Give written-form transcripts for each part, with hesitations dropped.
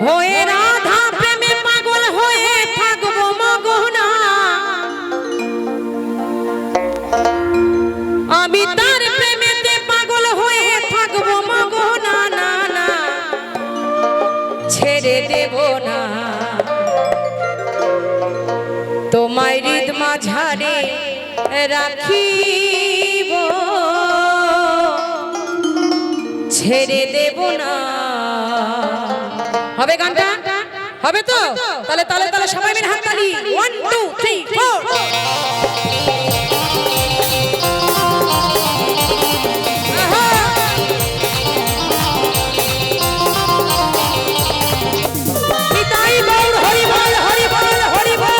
হয়ে রাধা প্রেমে পাগল হয়ে থাকবো মগনা, আমি তার প্রেমেতে পাগল হয়ে থাকবো মগনা, না না ছেড়ে দেব না তোমায় হৃদ মাঝারে রাখিব, ছেড়ে দেব না। হবে গানটা? হবে তো? তাহলে তাহলে তাহলে সবাই মিলে হাততালি। 1 2 3 4 নিতাই গৌর হরি বল হরি বল হরি বল।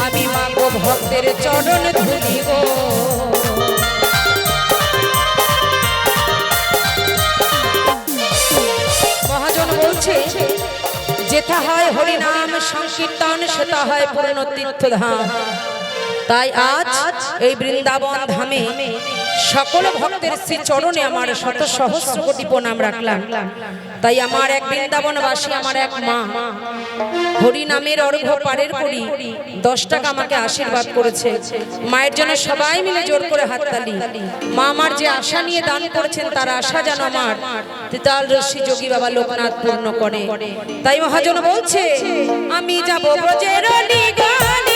আমি মাগো ভক্তের চরণ ধুলি গো, মহাজন বলছে যেথা হয় হরিনাম সংকীর্তন সেটা হয় পূর্ণ তীর্থধাম। তাই আজ এই বৃন্দাবন ধামে সকল ভক্তের শ্রী চরণে আমার শত সহস্র কোটি প্রণাম রাখলাম। তাই আমার এক বৃন্দাবনবাসী, আমার এক মা হরি নামের অর্ঘ্য পারের করি 10 টাকা আমাকে আশীর্বাদ করেছে। মায়ের জন্য সবাই মিলে জোর করে হাততালি। মা আমার যে আশা নিয়ে দান করেছেন তার আশা যেন আমার তিতাল রশ্মি যোগী বাবা লোকনাথ পূর্ণ করে। তাই মহাজন বলছে আমি যাব ব্রজের নিগনি,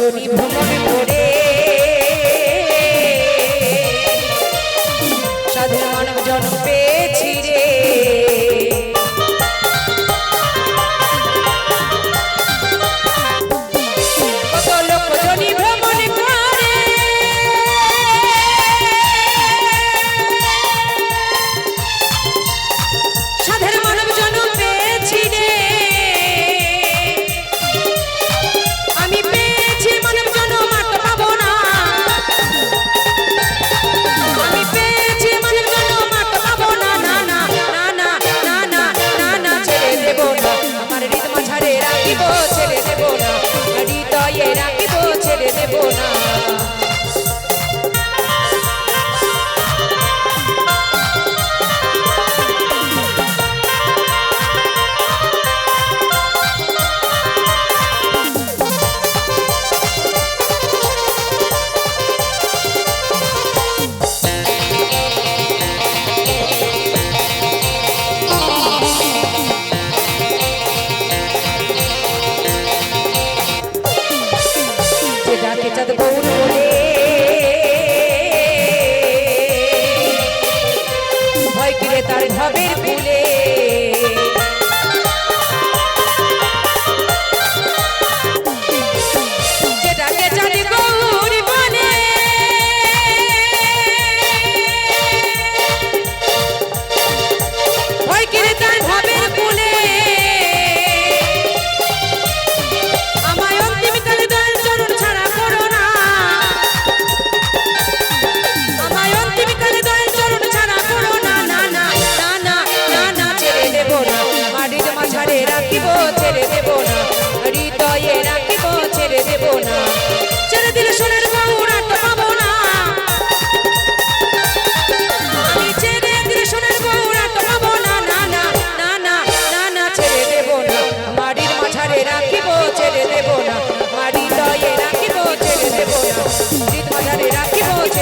জনি ভ্রমণে পড়ে সাধু মানব জন্ম পেয়েছি রে, কত লোক জনি ভ্রমণে পড়ে সাধের মানব জন্ম পেয়েছি রে, আমি মানব জন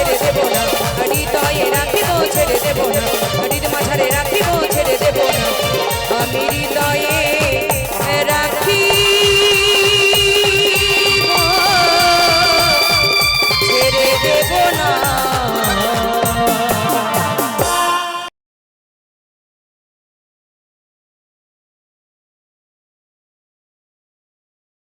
ছেড়ে দেব না হৃদয়ে রাখিব ছেড়ে দেব না হৃদ মাঝারে রাখিব ছেড়ে দেব না আমি হৃদয়